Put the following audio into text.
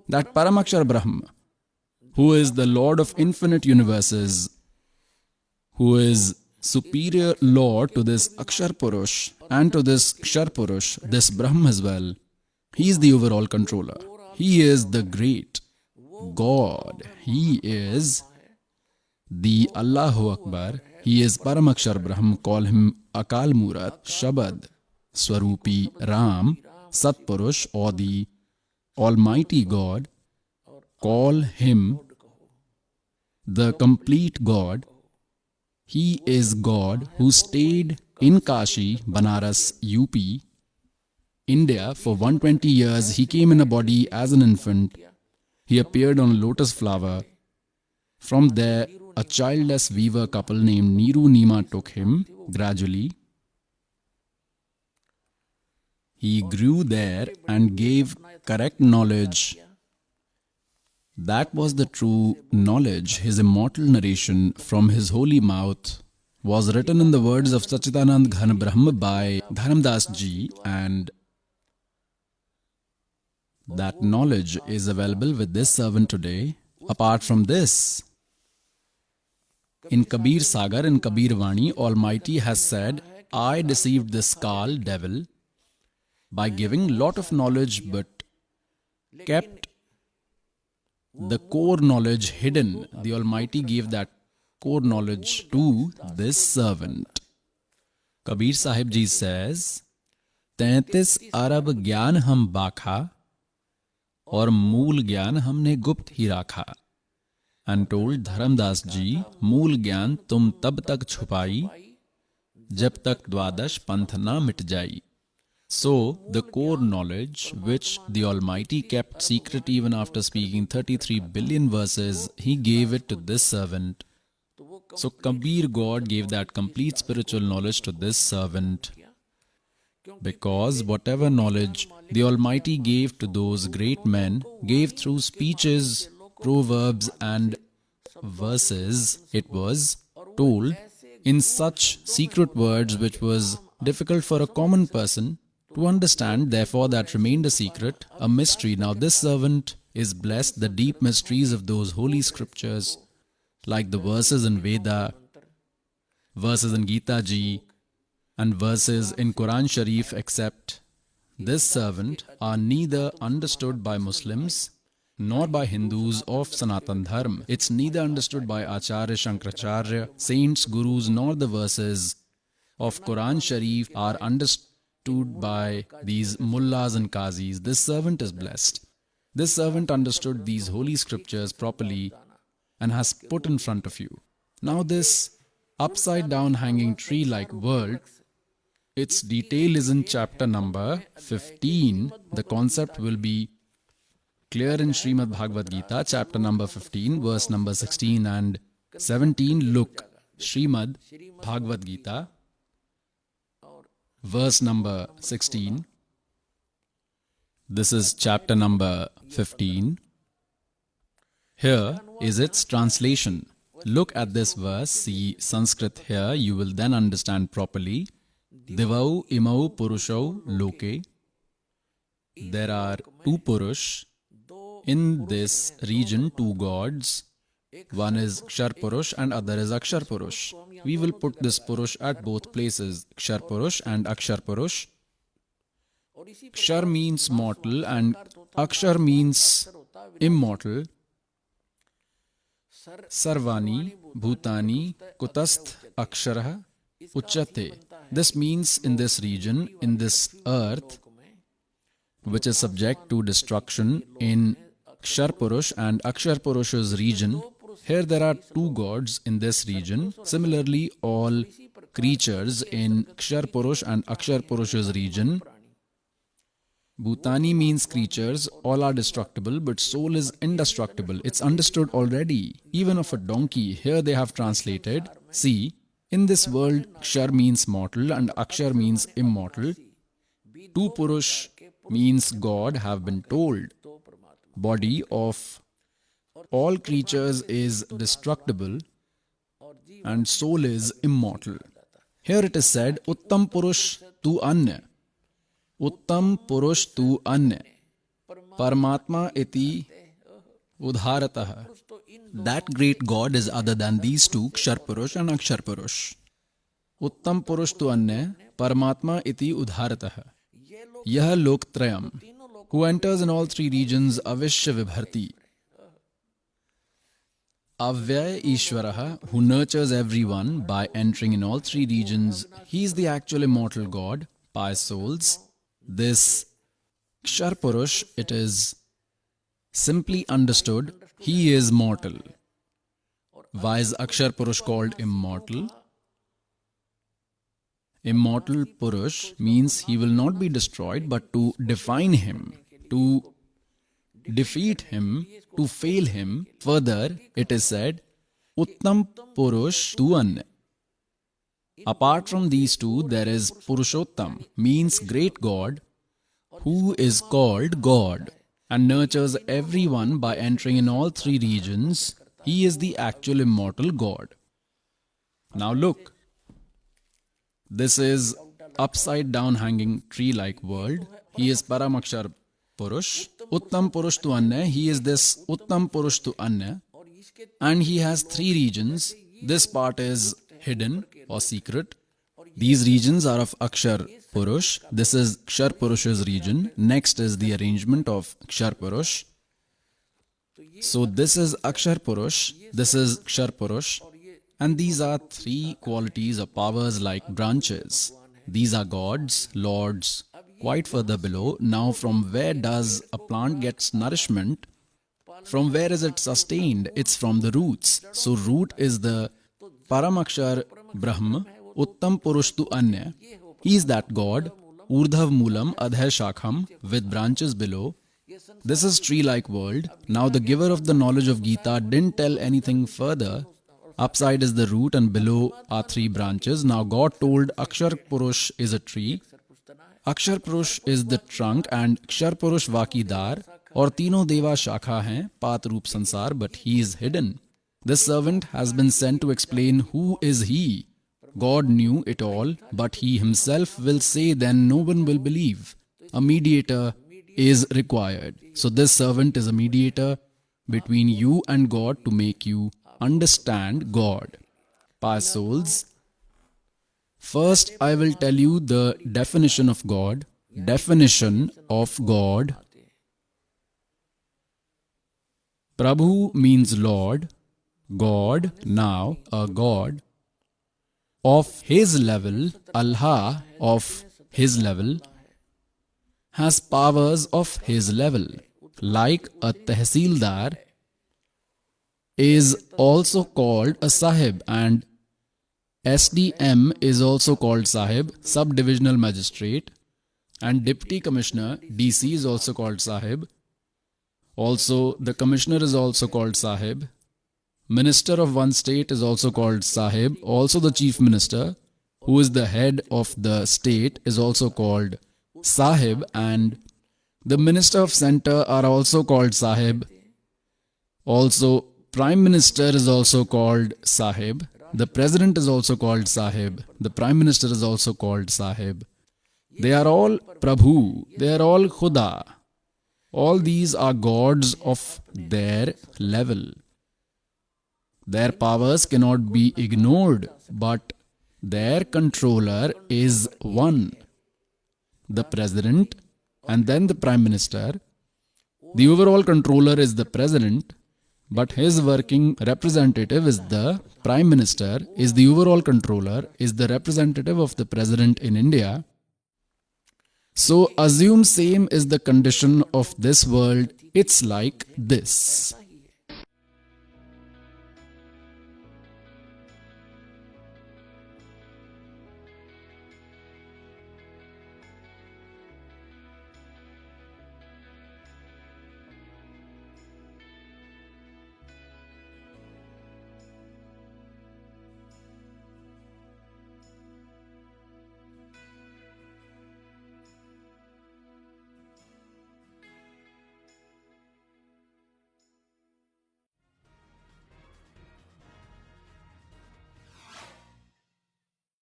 that Paramakshar Brahma, who is the Lord of infinite universes, who is superior Lord to this Akshar Purush and to this Kshar Purush, this Brahma as well. He is the overall controller. He is the great God. He is the Allahu Akbar. He is Paramakshar Brahm. Call him Akal Murat, Shabad, Swarupi, Ram, Satpurush, or the Almighty God. Call him the complete God. He is God who stayed in Kashi, Banaras, UP, India for 120 years. He came in a body as an infant. He appeared on a lotus flower. From there, a childless weaver couple named Niru Nima took him gradually. He grew there and gave correct knowledge. That was the true knowledge. His immortal narration from his holy mouth was written in the words of Sachidanand Ghan Brahma by Dharamdas ji, and that knowledge is available with this servant today. Apart from this, in Kabir Sagar, in Kabir Vani, Almighty has said, I deceived this Kal, devil, by giving lot of knowledge but kept the core knowledge hidden. The Almighty gave that core knowledge to this servant. Kabir Sahib Ji says, 33 अरब ज्ञान हम बाखा और मूल ज्ञान हमने गुप्त ही राखा. And told Dharamdas ji, मूल ज्ञान तुम तब तक छुपाई जब तक द्वादश पंथ ना मिट जाई. So, the core knowledge, which the Almighty kept secret even after speaking 33 billion verses, He gave it to this servant. So, Kabir God gave that complete spiritual knowledge to this servant. Because whatever knowledge the Almighty gave to those great men, gave through speeches, proverbs and verses, it was told in such secret words which was difficult for a common person to understand. Therefore that remained a secret, a mystery. Now this servant is blessed the deep mysteries of those holy scriptures, like the verses in Veda, verses in Gita Ji, and verses in Quran Sharif, except this servant are neither understood by Muslims nor by Hindus of Sanatan Dharma. It's neither understood by Acharya Shankaracharya, saints, gurus, nor the verses of Quran Sharif are understood by these mullahs and qazis. This servant is blessed. This servant understood these holy scriptures properly and has put in front of you. Now this upside down hanging tree like world, its detail is in chapter number 15. The concept will be clear in Srimad Bhagavad Gita, chapter number 15, verse number 16 and 17. Look, Srimad Bhagavad Gita, verse number 16. This is chapter number 15. Here is its translation. Look at this verse, see Sanskrit here, you will then understand properly. Divau imau purushau loke. There are two Purush in this region, two gods. One is Kshar Purush and other is Akshar Purush. We will put this Purush at both places, Kshar Purush and Akshar Purush. Kshar means mortal and Akshar means immortal. Sarvani, Bhutani, Kutastha Aksharaha, Uchate. This means in this region, in this earth, which is subject to destruction in Kshar Purush and Akshar Purush's region. Here there are two gods in this region. Similarly, all creatures in Kshar Purush and Akshar Purush's region. Bhutani means creatures, all are destructible, but soul is indestructible. It's understood already, even of a donkey. Here they have translated, see, in this world, Kshar means mortal and Akshar means immortal. Two Purush means God have been told. Body of all creatures is destructible and soul is immortal. Here it is said, Uttam Purush tu Anya. Uttam Purush tu Anya. Paramatma iti udharatah. That great God is other than these two, Kshar Purush and Akshar Purush. Uttam Purush tu anya, Paramatma iti udharatah. Yah Loktrayam, who enters in all three regions, Avishya Vibharti. Avyaya Ishwaraha, who nurtures everyone by entering in all three regions. He is the actual immortal God, pious souls. This Kshar Purush, it is simply understood, he is mortal. Why is Akshar Purush called immortal? Immortal Purush means he will not be destroyed, but to define him, to defeat him, to fail him. Further, it is said, Uttam Purush tu anya. Apart from these two, there is Purushottam, means great God, who is called God and nurtures everyone by entering in all three regions. He is the actual immortal God. Now look, this is upside down hanging tree-like world. He is Paramakshar Purush. Uttam Purush tu anya. He is this Uttam Purush tu anya. And he has three regions. This part is hidden or secret. These regions are of Akshar Purush. This is Kshar Purush's region. Next is the arrangement of Kshar Purush. So this is Akshar Purush. This is Kshar Purush. And these are three qualities or powers like branches. These are gods, lords. Quite further below, now from where does a plant gets nourishment? From where is it sustained? It's from the roots. So root is the Paramakshar Brahma, Uttam Purush tu anya. He is that God, Urdhav Moolam Adhay Shakham, with branches below. This is tree-like world. Now the giver of the knowledge of Gita didn't tell anything further. Upside is the root and below are three branches. Now God told Akshar Purush is a tree. Akshar Purush is the trunk and Kshar Purush Vakidar. और तीनों देवा शाखा हैं पात रूप संसार, but he is hidden. This servant has been sent to explain who is he. God knew it all, but he himself will say, then no one will believe. A mediator is required. So this servant is a mediator between you and God to make you understand God. Pious souls, first I will tell you the definition of God. Definition of God. Prabhu means Lord, God, now a God. Of his level, Allah of his level, has powers of his level. Like a Tehsildar is also called a Sahib and SDM is also called Sahib, Sub-Divisional Magistrate, and Deputy Commissioner, DC, is also called Sahib. Also, the Commissioner is also called Sahib. Minister of one state is also called Sahib. Also the Chief Minister, who is the head of the state, is also called Sahib. And the Minister of Center are also called Sahib. Also, Prime Minister is also called Sahib. The President is also called Sahib. The Prime Minister is also called Sahib. They are all Prabhu. They are all Khuda. All these are gods of their level. Their powers cannot be ignored, but their controller is one. The President and then the Prime Minister. The overall controller is the President, but his working representative is the Prime Minister, is the overall controller, is the representative of the President in India. So assume same is the condition of this world. It's like this.